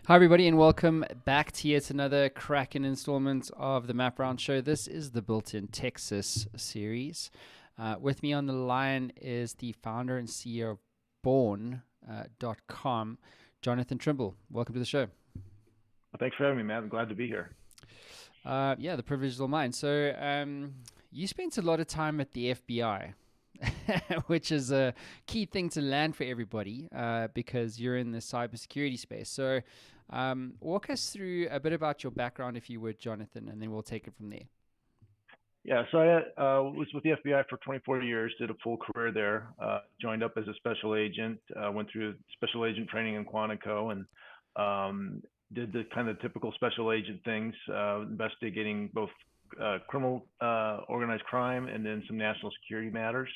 Hi, everybody, and welcome back to yet another cracking installment of the Map Round Show. This is the Built in Texas series. With me on the line is the founder and CEO of Bawn.com, Jonathan Trimble. Welcome to the show. Well, thanks for having me, Matt. I'm glad to be here. Yeah, the privilege is all mine. So, you spent a lot of time at the FBI, which is a key thing to land for everybody because you're in the cybersecurity space. So, walk us through a bit about your background, if you would, Jonathan, and then we'll take it from there. Yeah, so I was with the FBI for 24 years, did a full career there, joined up as a special agent, went through special agent training in Quantico, and did the kind of typical special agent things, investigating both criminal organized crime and then some national security matters.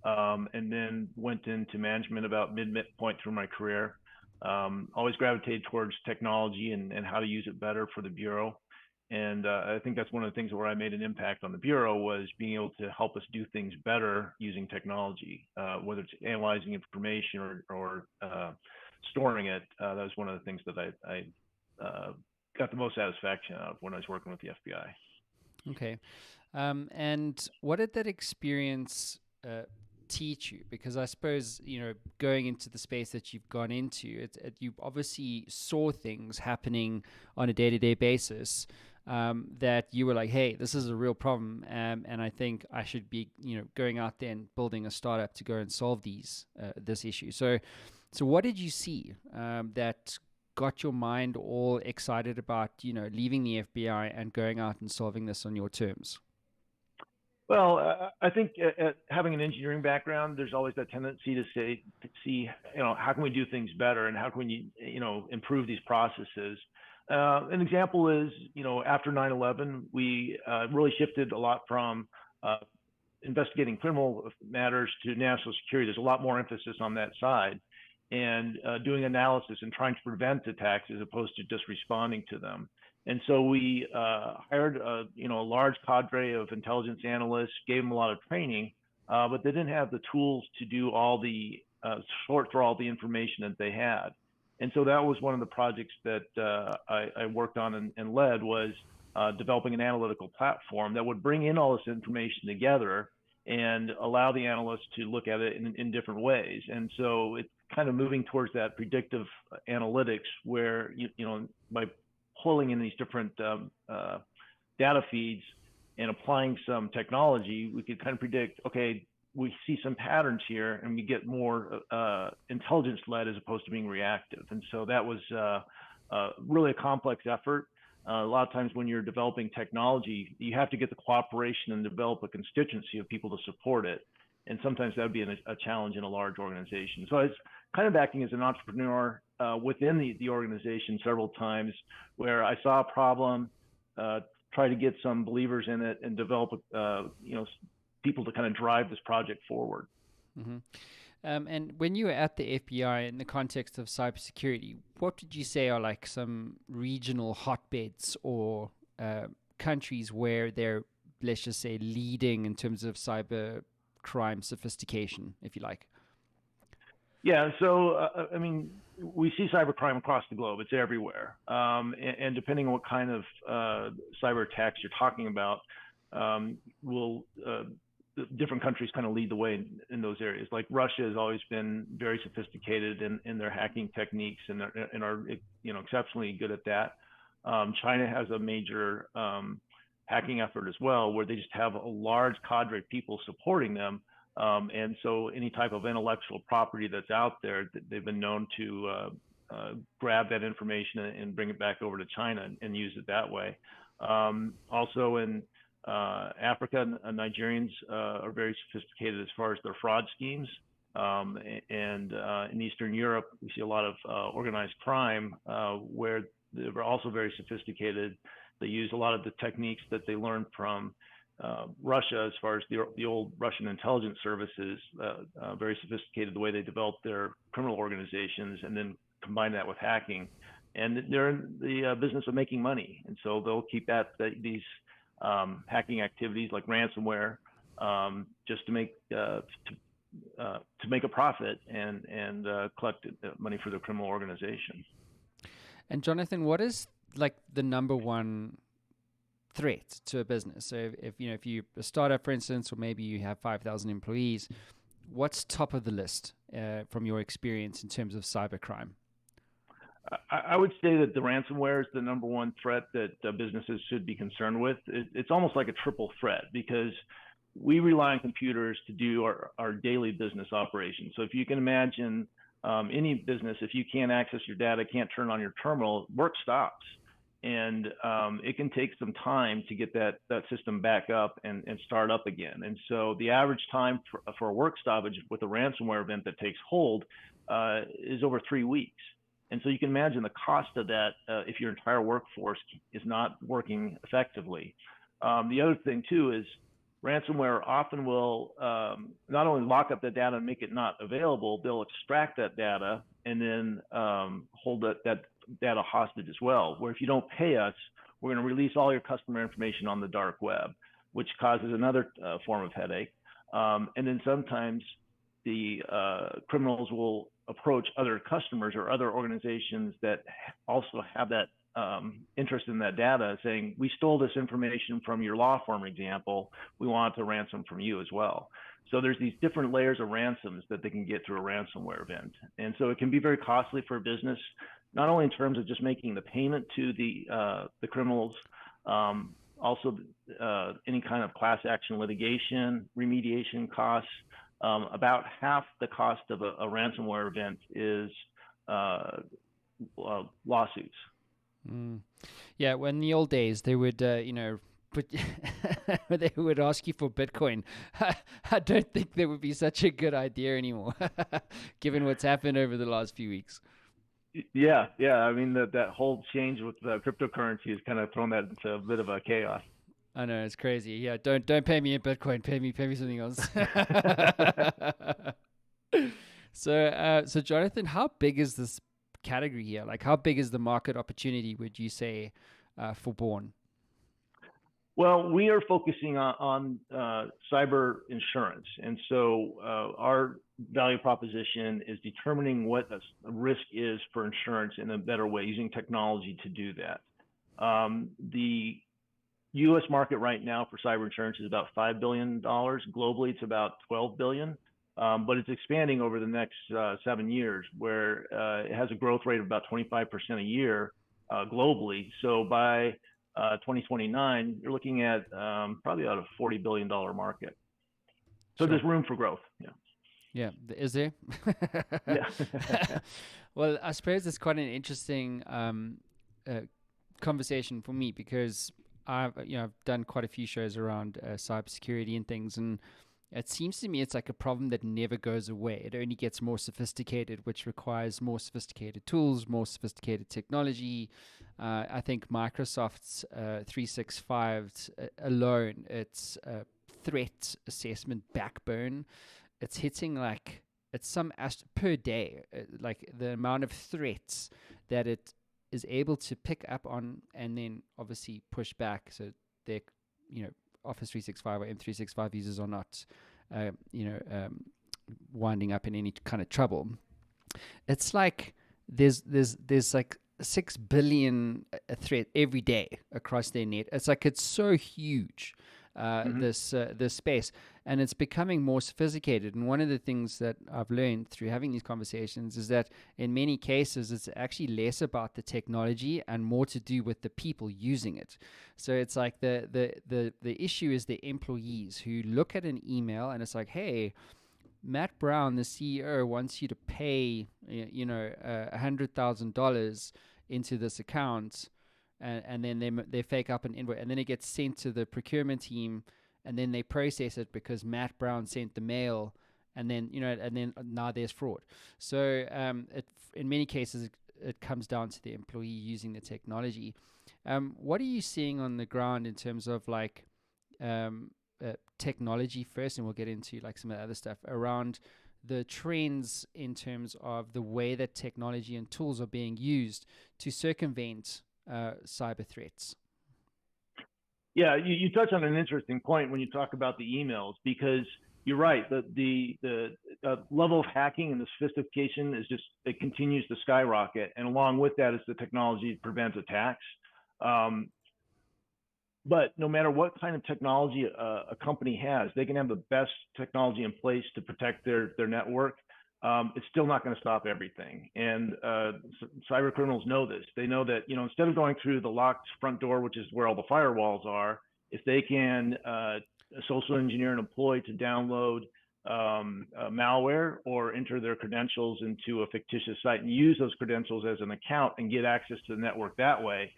And then went into management about midpoint through my career. Always gravitated towards technology and how to use it better for the Bureau. And I think that's one of the things where I made an impact on the Bureau was being able to help us do things better using technology, whether it's analyzing information or storing it. That was one of the things that I got the most satisfaction out of when I was working with the FBI. Okay. And what did that experience teach you? Because I suppose, going into the space that you've gone into, you obviously saw things happening on a day-to-day basis that you were like, hey, this is a real problem. And I think I should be, going out there and building a startup to go and solve this issue. So what did you see that got your mind all excited about, leaving the FBI and going out and solving this on your terms? Well, I think having an engineering background, there's always that tendency to see, how can we do things better and how can we, improve these processes. An example is, after 9/11, we really shifted a lot from investigating criminal matters to national security. There's a lot more emphasis on that side and doing analysis and trying to prevent attacks as opposed to just responding to them. And so we hired a large cadre of intelligence analysts, gave them a lot of training, but they didn't have the tools to do all the sort through all the information that they had. And so that was one of the projects that I worked on and led was developing an analytical platform that would bring in all this information together and allow the analysts to look at it in different ways. And so it's kind of moving towards that predictive analytics where, by pulling in these different data feeds and applying some technology, we could kind of predict, okay, we see some patterns here and we get more intelligence led as opposed to being reactive. And so that was really a complex effort. A lot of times when you're developing technology, you have to get the cooperation and develop a constituency of people to support it. And sometimes that would be a challenge in a large organization. So it's kind of acting as an entrepreneur within the organization several times where I saw a problem, try to get some believers in it and develop, people to kind of drive this project forward. Mm-hmm. And when you were at the FBI in the context of cybersecurity, what did you say are like some regional hotbeds or countries where they're, let's just say, leading in terms of cyber crime sophistication, if you like? Yeah, so we see cybercrime across the globe. It's everywhere, and depending on what kind of cyber attacks you're talking about, will different countries kind of lead the way in those areas. Like Russia has always been very sophisticated in their hacking techniques and are exceptionally good at that. China has a major hacking effort as well, where they just have a large cadre of people supporting them. And so any type of intellectual property that's out there, they've been known to grab that information and bring it back over to China and use it that way. Also in Africa, Nigerians are very sophisticated as far as their fraud schemes. And in Eastern Europe, we see a lot of organized crime where they're also very sophisticated. They use a lot of the techniques that they learned from Russia, as far as the old Russian intelligence services, very sophisticated the way they developed their criminal organizations, and then combine that with hacking. And they're in the business of making money, and so they'll keep these hacking activities like ransomware just to make a profit and collect money for their criminal organization. And Jonathan, what is like the number one threat to a business? So if you're a startup, for instance, or maybe you have 5,000 employees, what's top of the list from your experience in terms of cybercrime? I would say that the ransomware is the number one threat that businesses should be concerned with. It's almost like a triple threat because we rely on computers to do our daily business operations. So if you can imagine any business, if you can't access your data, can't turn on your terminal, work stops. And it can take some time to get that system back up and start up again. And so the average time for a work stoppage with a ransomware event that takes hold is over 3 weeks. And so you can imagine the cost of that if your entire workforce is not working effectively. The other thing too is ransomware often will not only lock up the data and make it not available, they'll extract that data and then hold that data hostage as well. Where if you don't pay us, we're going to release all your customer information on the dark web, which causes another form of headache. And then sometimes the criminals will approach other customers or other organizations that also have that interest in that data, saying, we stole this information from your law firm example, we want to ransom from you as well. So there's these different layers of ransoms that they can get through a ransomware event. And so it can be very costly for a business, not only in terms of just making the payment to the criminals, also any kind of class action litigation, remediation costs. About half the cost of a ransomware event is lawsuits. Yeah, well, in the old days, they would, but they would ask you for Bitcoin. I don't think that would be such a good idea anymore, given what's happened over the last few weeks. Yeah. I mean, that whole change with cryptocurrency has kind of thrown that into a bit of a chaos. I know, it's crazy. Yeah, don't pay me in Bitcoin. Pay me something else. So Jonathan, how big is this category here? Like, how big is the market opportunity, would you say, for Bawn? Well, we are focusing on cyber insurance. And so our value proposition is determining what a risk is for insurance in a better way, using technology to do that. The U.S. market right now for cyber insurance is about $5 billion. Globally, it's about $12 billion. But it's expanding over the next 7 years, where it has a growth rate of about 25% a year globally. So by 2029, you're looking at probably about a $40 billion market. So there's room for growth. Yeah, is there? Yeah. Well, I suppose it's quite an interesting conversation for me, because I've done quite a few shows around cybersecurity and things, and it seems to me it's like a problem that never goes away. It only gets more sophisticated, which requires more sophisticated tools, more sophisticated technology. I think Microsoft's 365 alone, its threat assessment backbone, it's hitting like, it's some per day, like the amount of threats that it is able to pick up on and then obviously push back. So they're, Office 365 or M365 users are not, winding up in any kind of trouble. It's like there's like 6 billion threat every day across their net. It's like, it's so huge, this space, and it's becoming more sophisticated. And one of the things that I've learned through having these conversations is that in many cases it's actually less about the technology and more to do with the people using it. So it's like the issue is the employees who look at an email and it's like, hey, Matt Brown, the CEO, wants you to pay $100,000 into this account, and then they fake up an invoice, and then it gets sent to the procurement team, and then they process it because Matt Brown sent the mail, and then now there's fraud. So in many cases it comes down to the employee using the technology. What are you seeing on the ground in terms of like technology first, and we'll get into like some of the other stuff around the trends in terms of the way that technology and tools are being used to circumvent cyber threats? Yeah, you touch on an interesting point when you talk about the emails, because you're right. The level of hacking and the sophistication is just, it continues to skyrocket. And along with that is the technology that prevents attacks. But no matter what kind of technology a company has, they can have the best technology in place to protect their network. It's still not going to stop everything. And cyber criminals know this. They know that, instead of going through the locked front door, which is where all the firewalls are, if they can social engineer an employee to download malware or enter their credentials into a fictitious site and use those credentials as an account and get access to the network that way,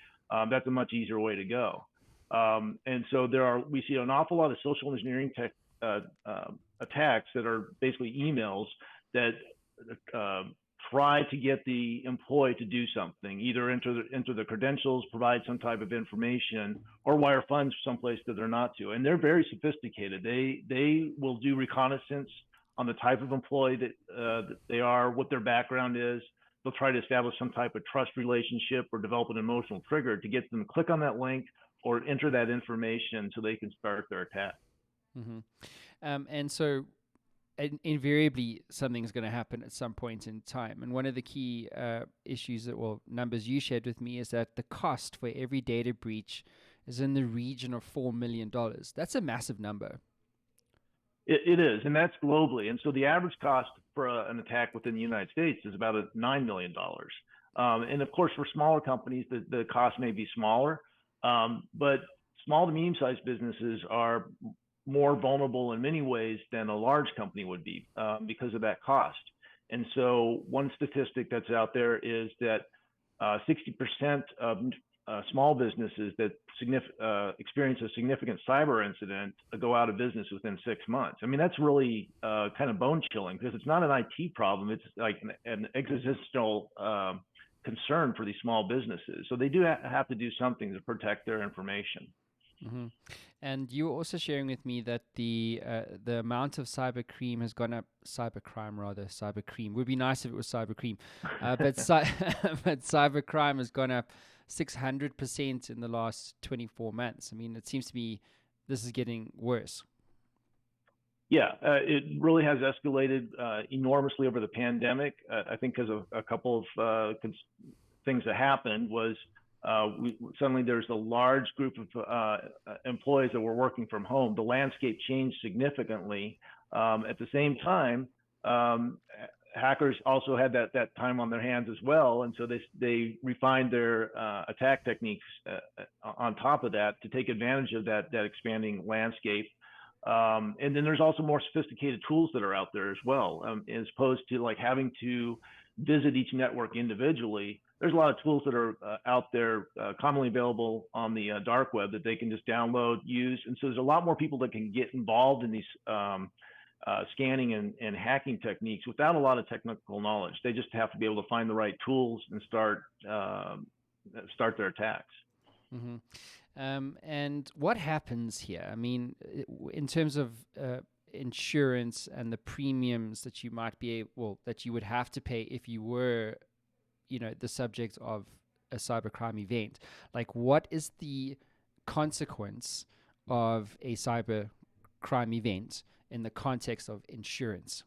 that's a much easier way to go. And so we see an awful lot of social engineering attacks that are basically emails that try to get the employee to do something, either enter the credentials, provide some type of information, or wire funds someplace that they're not to. And they're very sophisticated. They will do reconnaissance on the type of employee that they are, what their background is. They'll try to establish some type of trust relationship or develop an emotional trigger to get them to click on that link or enter that information so they can start their attack. Mm-hmm. And so invariably something's going to happen at some point in time. And one of the key issues numbers you shared with me is that the cost for every data breach is in the region of $4 million. That's a massive number. It is, and that's globally. And so the average cost for an attack within the United States is about $9 million. And of course, for smaller companies, the cost may be smaller, but small to medium-sized businesses are more vulnerable in many ways than a large company would be because of that cost. And so one statistic that's out there is that 60% of small businesses that experience a significant cyber incident go out of business within 6 months. I mean, that's really kind of bone chilling because it's not an IT problem. It's like an existential concern for these small businesses. So they do have to do something to protect their information. Mm-hmm. And you were also sharing with me that the amount of cybercrime has gone up. Cybercrime would be nice if it was cybercrime, but cybercrime has gone up 600% in the last 24 months. I mean, it seems to me this is getting worse. Yeah, it really has escalated enormously over the pandemic. I think because of a couple of things that happened was suddenly there's a large group of employees that were working from home. The landscape changed significantly. At the same time, hackers also had that time on their hands as well, and so they refined their attack techniques on top of that to take advantage of that expanding landscape. And then there's also more sophisticated tools that are out there as well, as opposed to like having to visit each network individually. There's a lot of tools that are out there commonly available on the dark web that they can just download, use. And so there's a lot more people that can get involved in these scanning and hacking techniques without a lot of technical knowledge. They just have to be able to find the right tools and start their attacks. Mm-hmm. And what happens here? I mean, in terms of insurance and the premiums that you might that you would have to pay if you were, the subject of a cybercrime event, like what is the consequence of a cybercrime event in the context of insurance?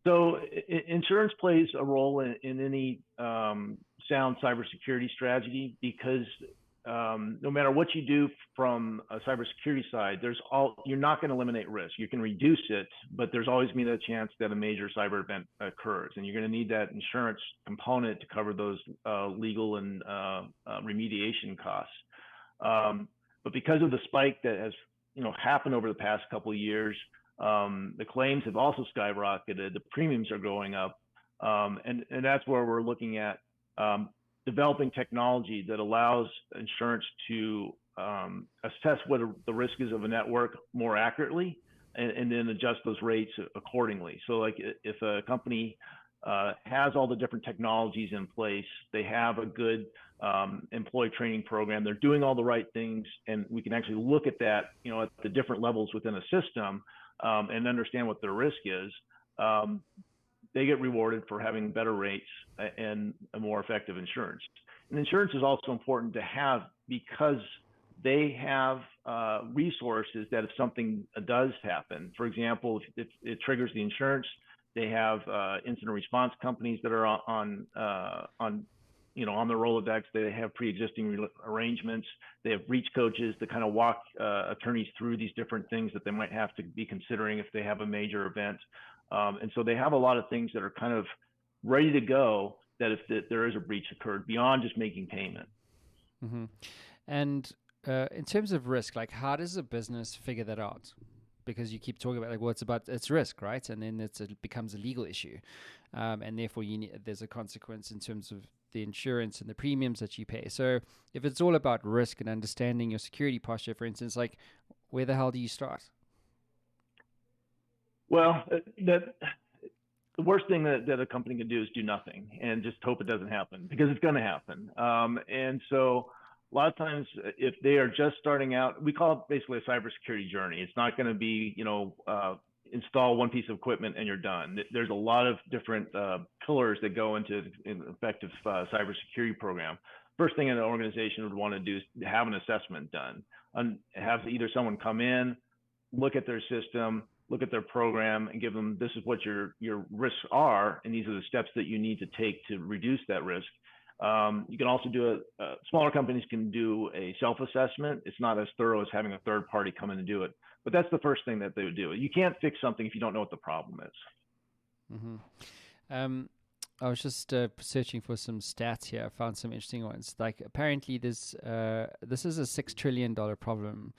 So insurance plays a role in any sound cybersecurity strategy because no matter what you do from a cybersecurity side, you're not going to eliminate risk. You can reduce it, but there's always going to be a chance that a major cyber event occurs, and you're going to need that insurance component to cover those legal and remediation costs. But because of the spike that has happened over the past couple of years, the claims have also skyrocketed. The premiums are going up, and that's where we're looking at developing technology that allows insurance to assess what the risk is of a network more accurately, and then adjust those rates accordingly. So like if a company has all the different technologies in place, they have a good employee training program, they're doing all the right things, and we can actually look at that, at the different levels within a system and understand what their risk is. They get rewarded for having better rates and a more effective insurance. And insurance is also important to have because they have resources that if something does happen, for example, if it triggers the insurance, they have incident response companies that are on on the Rolodex. They have pre-existing arrangements. They have breach coaches that kind of walk attorneys through these different things that they might have to be considering if they have a major event. And so they have a lot of things that are kind of ready to go that if there is a breach occurred beyond just making payment. Mm-hmm. And in terms of risk, like how does a business figure that out? Because you keep talking about like, well, it's risk, right? And then it becomes a legal issue, and therefore there's a consequence in terms of the insurance and the premiums that you pay. So if it's all about risk and understanding your security posture, for instance, like where the hell do you start? Well, the worst thing that a company can do is do nothing and just hope it doesn't happen, because it's going to happen. And so a lot of times, if they are just starting out, we call it basically a cybersecurity journey. It's not going to be, install one piece of equipment and you're done. There's a lot of different pillars that go into an effective cybersecurity program. First thing an organization would want to do is have an assessment done, and have either someone come in, look at their system, look at their program, and give them, this is what your risks are, and these are the steps that you need to take to reduce that risk. You can also do smaller companies can do a self-assessment. It's not as thorough as having a third party come in and do it, but that's the first thing that they would do. You can't fix something if you don't know what the problem is. Mm-hmm. I was just searching for some stats here. I found some interesting ones. Like apparently this is a $6 trillion problem,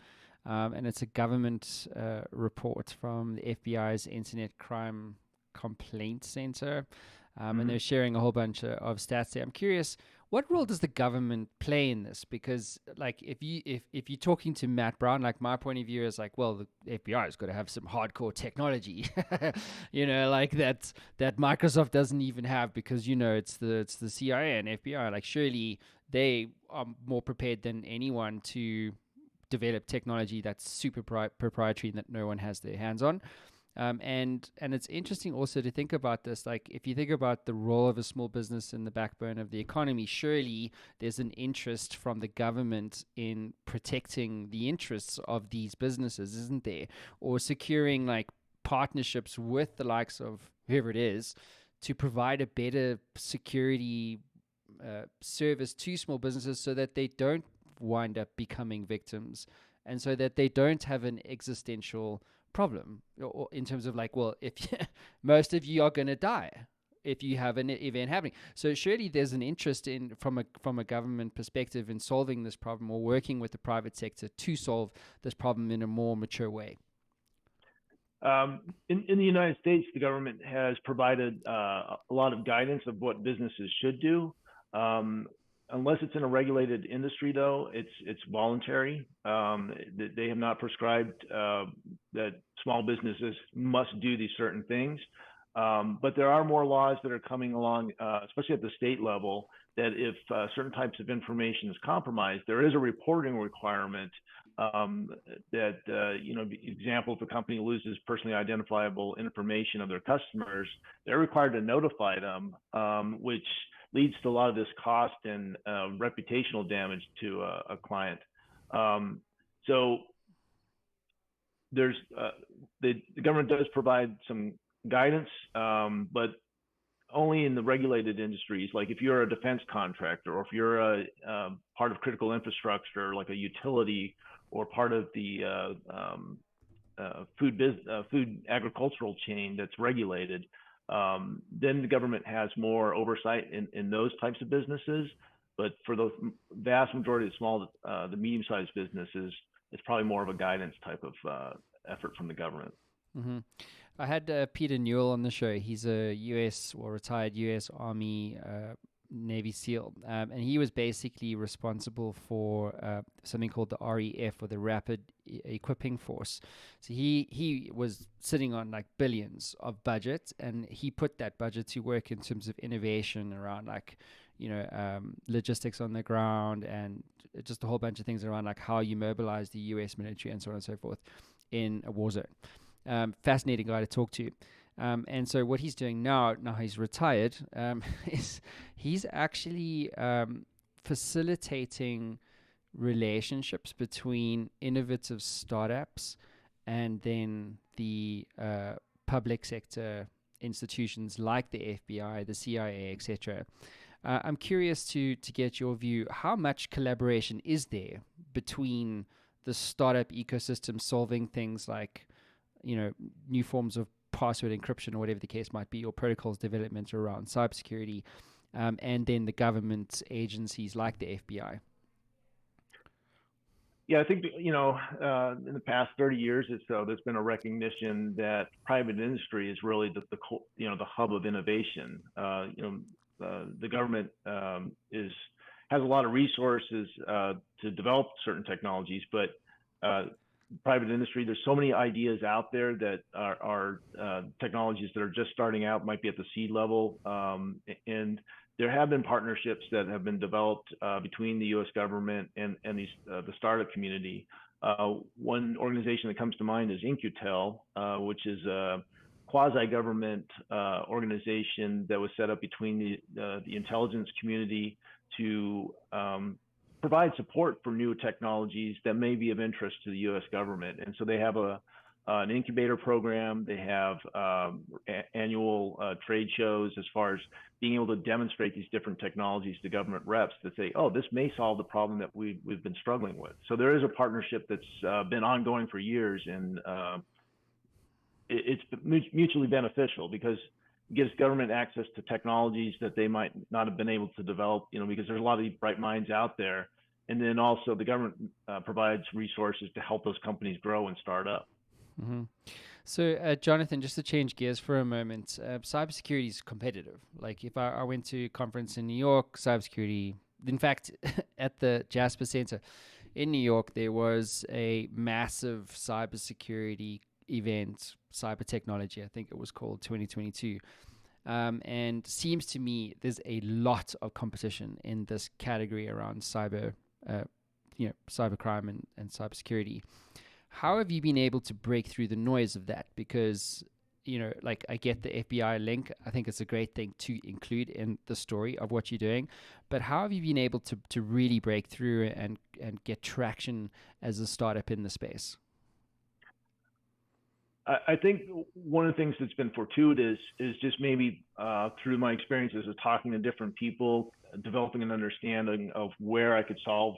and it's a government report from the FBI's Internet Crime Complaint Center. And they're sharing a whole bunch of stats there. I'm curious, what role does the government play in this? Because, like, if you're talking to Matt Brown, like my point of view is like, well, the FBI has got to have some hardcore technology, like that Microsoft doesn't even have, because it's the CIA and FBI. Like, surely they are more prepared than anyone to develop technology that's super proprietary that no one has their hands on. And it's interesting also to think about this. Like, if you think about the role of a small business in the backbone of the economy, surely there's an interest from the government in protecting the interests of these businesses, isn't there? Or securing like partnerships with the likes of whoever it is to provide a better security service to small businesses, so that they don't wind up becoming victims, and so that they don't have an existential problem, or in terms of like, well, if most of you are going to die if you have an event happening. So surely there's an interest in from a government perspective in solving this problem, or working with the private sector to solve this problem in a more mature way. In the United States, the government has provided a lot of guidance of what businesses should do. Unless it's in a regulated industry, though, it's voluntary. They have not prescribed that small businesses must do these certain things. But there are more laws that are coming along, especially at the state level, that if certain types of information is compromised, there is a reporting requirement. Example, if a company loses personally identifiable information of their customers, they're required to notify them, which leads to a lot of this cost and reputational damage to a client. So there's the government does provide some guidance, but only in the regulated industries. Like if you're a defense contractor, or if you're a part of critical infrastructure, like a utility, or part of the food agricultural chain that's regulated, then the government has more oversight in those types of businesses. But for the vast majority of the medium-sized businesses, it's probably more of a guidance type of effort from the government. Mm-hmm. I had Peter Newell on the show. He's a retired U.S. Army Navy SEAL, and he was basically responsible for something called the REF, or the Rapid Equipping Force. So he was sitting on like billions of budget, and he put that budget to work in terms of innovation around like logistics on the ground, and just a whole bunch of things around like how you mobilize the U.S. military and so on and so forth in a war zone. Fascinating guy to talk to. And so what he's doing now he's retired, is he's actually facilitating relationships between innovative startups and then the public sector institutions like the FBI, the CIA, etc. I'm curious to get your view. How much collaboration is there between the startup ecosystem solving things like, new forms of password encryption or whatever the case might be, or protocols development around cybersecurity, and then the government agencies like the FBI? Yeah, I think in the past 30 years or so, there's been a recognition that private industry is really the hub of innovation. The government has a lot of resources to develop certain technologies, but private industry, there's so many ideas out there that are technologies that are just starting out, might be at the seed level, and there have been partnerships that have been developed between the U.S. government and the startup community. One organization that comes to mind is In-Q-Tel, which is a quasi-government organization that was set up between the intelligence community to provide support for new technologies that may be of interest to the U.S. government. And so they have an incubator program. They have annual trade shows as far as being able to demonstrate these different technologies to government reps that say, oh, this may solve the problem that we've been struggling with. So there is a partnership that's been ongoing for years, and it's mutually beneficial because it gives government access to technologies that they might not have been able to develop, because there's a lot of these bright minds out there. And then also the government provides resources to help those companies grow and start up. Mm-hmm. So, Jonathan, just to change gears for a moment, cybersecurity is competitive. Like if I went to a conference in New York, cybersecurity, in fact, at the Jasper Center in New York, there was a massive cybersecurity event, cyber technology, I think it was called 2022. And seems to me there's a lot of competition in this category around cybercrime and cybersecurity. How have you been able to break through the noise of that? Because, like I get the FBI link. I think it's a great thing to include in the story of what you're doing. But how have you been able to really break through and get traction as a startup in the space? I think one of the things that's been fortuitous is just maybe through my experiences of talking to different people, developing an understanding of where I could solve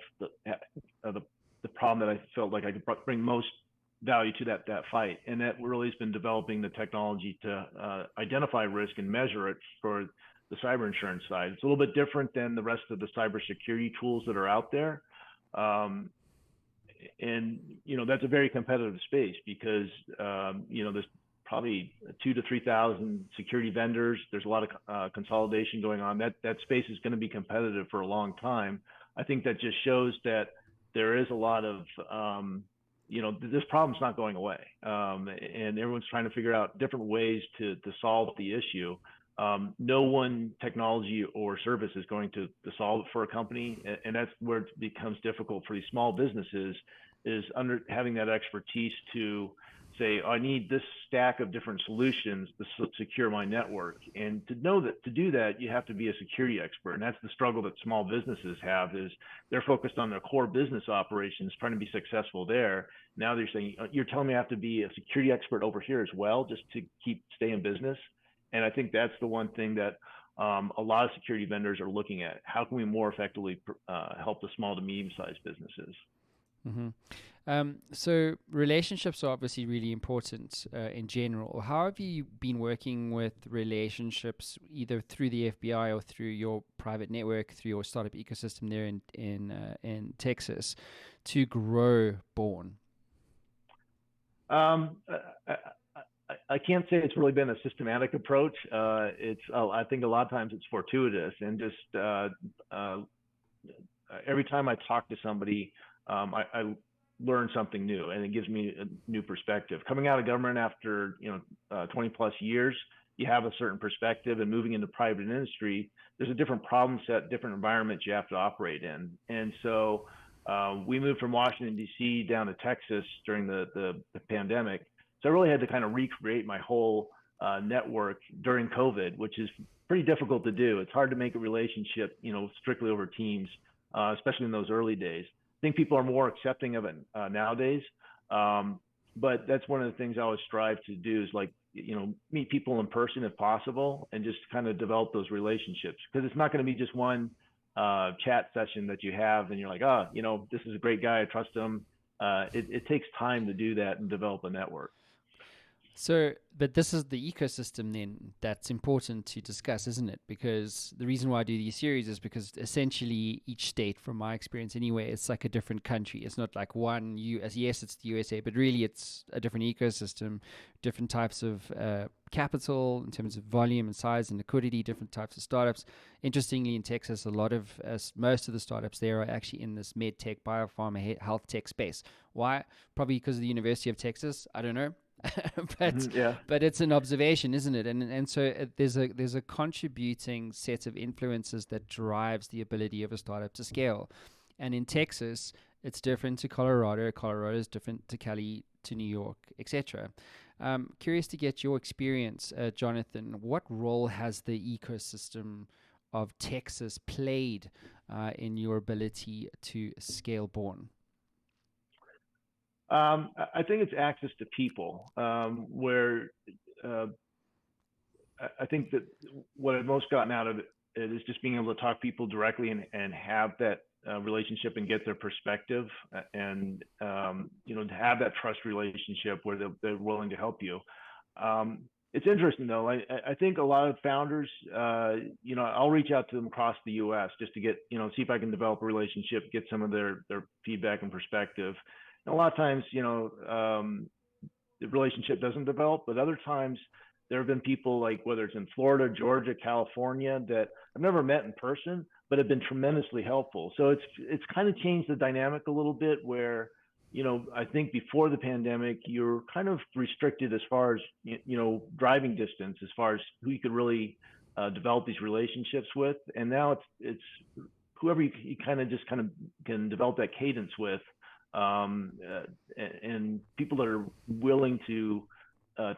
the problem that I felt like I could bring most value to that fight. And that really has been developing the technology to identify risk and measure it for the cyber insurance side. It's a little bit different than the rest of the cybersecurity tools that are out there. And that's a very competitive space because there's probably 2,000 to 3,000 security vendors. There's a lot of consolidation going on. That space is going to be competitive for a long time. I think that just shows that there is a lot of this problem's not going away, and everyone's trying to figure out different ways to solve the issue. No one technology or service is going to solve it for a company, and that's where it becomes difficult for these small businesses, is having that expertise to say, I need this stack of different solutions to secure my network. And to do that, you have to be a security expert. And that's the struggle that small businesses have, is they're focused on their core business operations, trying to be successful there. Now they're saying, you're telling me I have to be a security expert over here as well, just to stay in business. And I think that's the one thing that a lot of security vendors are looking at. How can we more effectively help the small to medium-sized businesses? Mm-hmm. So relationships are obviously really important in general. How have you been working with relationships, either through the FBI or through your private network, through your startup ecosystem there in Texas, to grow Bawn? I can't say it's really been a systematic approach. I think a lot of times it's fortuitous, and just every time I talk to somebody, I learn something new, and it gives me a new perspective. Coming out of government after 20 plus years, you have a certain perspective, and moving into private industry, there's a different problem set, different environments you have to operate in. And so we moved from Washington, D.C. down to Texas during the pandemic. So I really had to kind of recreate my whole network during COVID, which is pretty difficult to do. It's hard to make a relationship, strictly over Teams, especially in those early days. think people are more accepting of it nowadays. But that's one of the things I always strive to do is like, meet people in person if possible and just kind of develop those relationships, because it's not going to be just one chat session that you have and you're like, this is a great guy, I trust him. It takes time to do that and develop a network. So, but this is the ecosystem then that's important to discuss, isn't it? Because the reason why I do these series is because essentially each state, from my experience anyway, it's like a different country. It's not like one US. Yes, it's the USA, but really it's a different ecosystem, different types of capital in terms of volume and size and liquidity, different types of startups. Interestingly, in Texas, most of the startups there are actually in this med tech, biopharma, health tech space. Why? Probably because of the University of Texas. I don't know. But it's an observation, isn't it? And so there's a contributing set of influences that drives the ability of a startup to scale. And in Texas, it's different to Colorado. Colorado is different to Cali, to New York, etc. Curious to get your experience, Jonathan. What role has the ecosystem of Texas played in your ability to scale Bawn? I think it's access to people, where I think that what I've most gotten out of it is just being able to talk to people directly and have that relationship and get their perspective, and to have that trust relationship where they're willing to help you. It's interesting though. I think a lot of founders, I'll reach out to them across the U.S. just to get, see if I can develop a relationship, get some of their feedback and perspective. And a lot of times, the relationship doesn't develop, but other times there have been people like, whether it's in Florida, Georgia, California, that I've never met in person, but have been tremendously helpful. So it's kind of changed the dynamic a little bit where, I think before the pandemic, you're kind of restricted as far as, driving distance, as far as who you could really develop these relationships with. And now it's whoever you kind of can develop that cadence with. And people that are willing to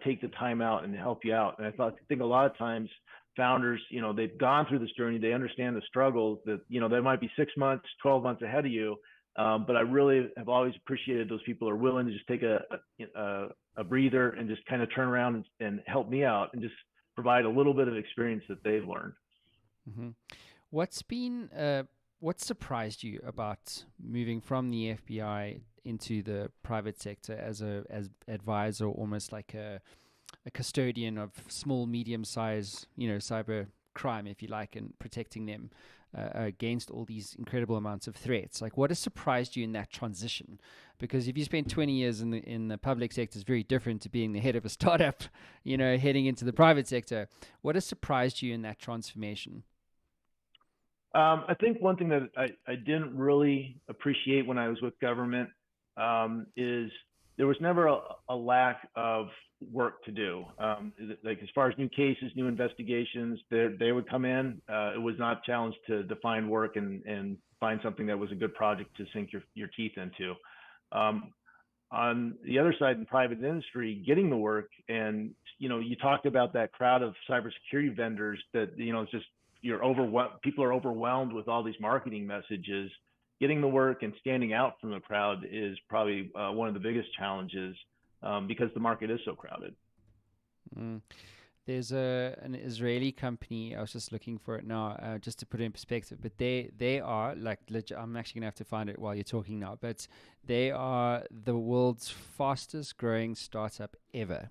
take the time out and help you out. And I think a lot of times founders, they've gone through this journey, they understand the struggles that, they might be 6 months, 12 months ahead of you. But I really have always appreciated those people who are willing to just take a breather and just kind of turn around and help me out and just provide a little bit of experience that they've learned. Mm-hmm. What surprised you about moving from the FBI into the private sector as advisor, almost like a custodian of small, medium-sized, cyber crime, if you like, and protecting them against all these incredible amounts of threats? Like, what has surprised you in that transition? Because if you spend 20 years in the public sector, it's very different to being the head of a startup, heading into the private sector. What has surprised you in that transformation? I think one thing that I didn't really appreciate when I was with government is there was never a lack of work to do. Like as far as new cases, new investigations, they would come in. It was not a challenge to find work and find something that was a good project to sink your teeth into. On the other side, in private industry, getting the work, and you talked about that crowd of cybersecurity vendors that it's just people are overwhelmed with all these marketing messages. Getting the work and standing out from the crowd is probably one of the biggest challenges because the market is so crowded. There's an Israeli company. I was just looking for it now, just to put it in perspective. But they are like I'm actually gonna have to find it while you're talking now. But they are the world's fastest growing startup ever.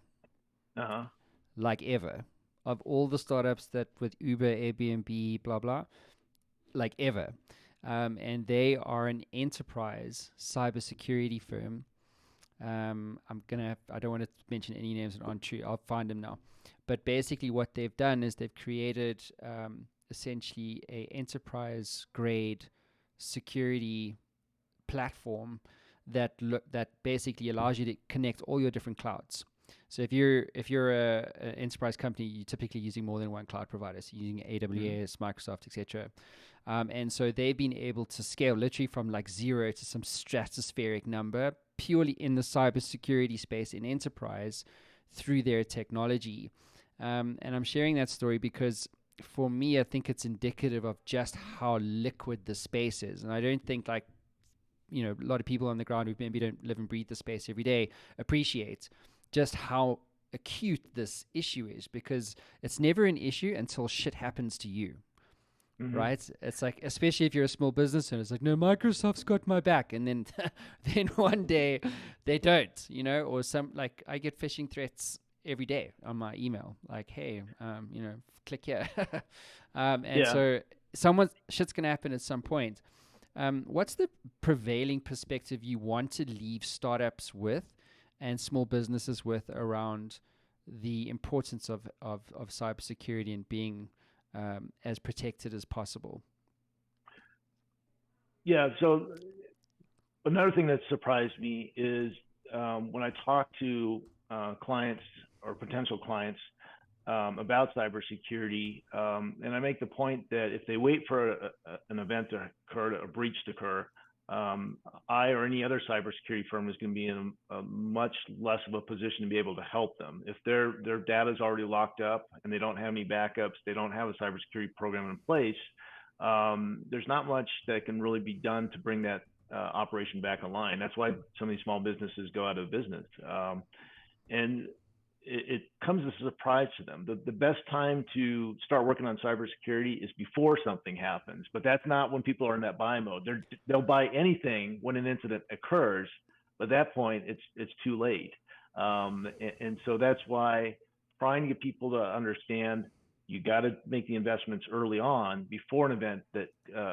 Like ever. Of all the startups that with Uber, Airbnb, blah, blah, like ever. And they are an enterprise cybersecurity firm. I don't want to mention any names that aren't true. I'll find them now. But basically what they've done is they've created essentially a enterprise grade security platform that basically allows you to connect all your different clouds. So if you're an enterprise company, you're typically using more than one cloud provider. So you're using AWS, Microsoft, etc. And so they've been able to scale literally from like 0 to some stratospheric number purely in the cybersecurity space in enterprise through their technology. And I'm sharing that story because for me, I think it's indicative of just how liquid the space is. And I don't think a lot of people on the ground who maybe don't live and breathe the space every day appreciate just how acute this issue is, because it's never an issue until shit happens to you. Right? It's like, especially if you're a small business and it's like, no, Microsoft's got my back. And then, then one day they don't, or like I get phishing threats every day on my email. Like, hey, click here. So shit's going to happen at some point. What's the prevailing perspective you want to leave startups with and small businesses with around the importance of cybersecurity and being as protected as possible? Yeah. So another thing that surprised me is when I talk to clients or potential clients about cybersecurity, and I make the point that if they wait for an event to occur, a breach to occur, I or any other cybersecurity firm is going to be in a much less of a position to be able to help them. If their data is already locked up and they don't have any backups, they don't have a cybersecurity program in place, there's not much that can really be done to bring that operation back online. That's why some of these small businesses go out of business. And it comes as a surprise to them. The best time to start working on cybersecurity is before something happens, but that's not when people are in that buy mode. They'll buy anything when an incident occurs, but at that point it's too late. And so that's why trying to get people to understand you got to make the investments early on before an event that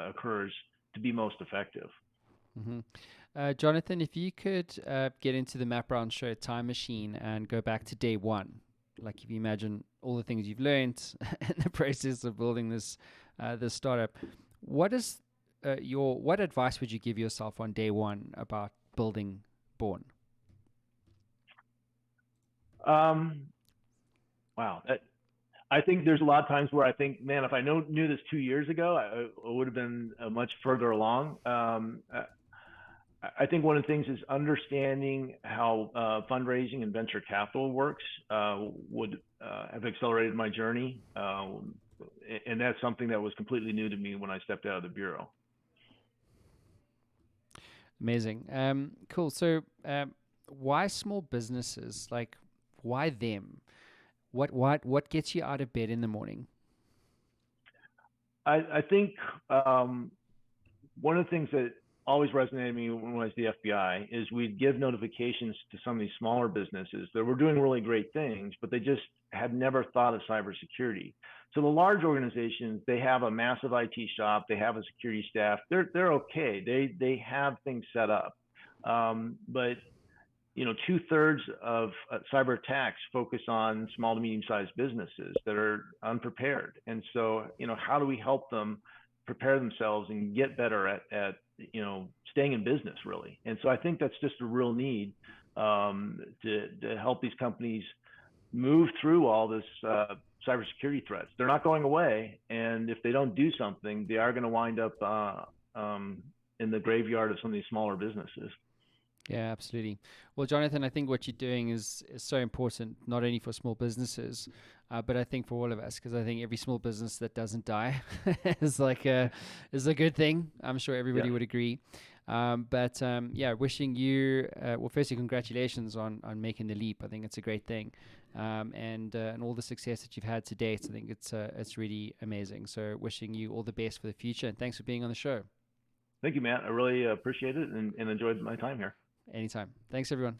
occurs to be most effective. Mm-hmm. Jonathan, if you could get into the Matt Brown Show time machine and go back to day one, like if you imagine all the things you've learned in the process of building this startup, what advice would you give yourself on day one about building Bawn? Wow. I think there's a lot of times where I think, man, if I knew this 2 years ago, I would have been much further along. I think one of the things is understanding how fundraising and venture capital works would have accelerated my journey. And that's something that was completely new to me when I stepped out of the bureau. Amazing. Cool. So why small businesses? Like, why them? What gets you out of bed in the morning? I think one of the things that always resonated with me when I was the FBI is we'd give notifications to some of these smaller businesses that were doing really great things, but they just had never thought of cybersecurity. So the large organizations, they have a massive IT shop, they have a security staff, they're okay, they have things set up, but 2/3 of cyber attacks focus on small to medium-sized businesses that are unprepared. And so, how do we help them prepare themselves and get better at staying in business, really? And so I think that's just a real need to help these companies move through all this cybersecurity threats. They're not going away, and if they don't do something, they are going to wind up in the graveyard of some of these smaller businesses. Yeah, absolutely. Well, Jonathan, I think what you're doing is so important, not only for small businesses, but I think for all of us, because I think every small business that doesn't die is a good thing. I'm sure everybody would agree. Wishing you, firstly, congratulations on making the leap. I think it's a great thing, and all the success that you've had to date. I think it's really amazing. So wishing you all the best for the future, and thanks for being on the show. Thank you, Matt. I really appreciate it and enjoyed my time here. Anytime. Thanks, everyone.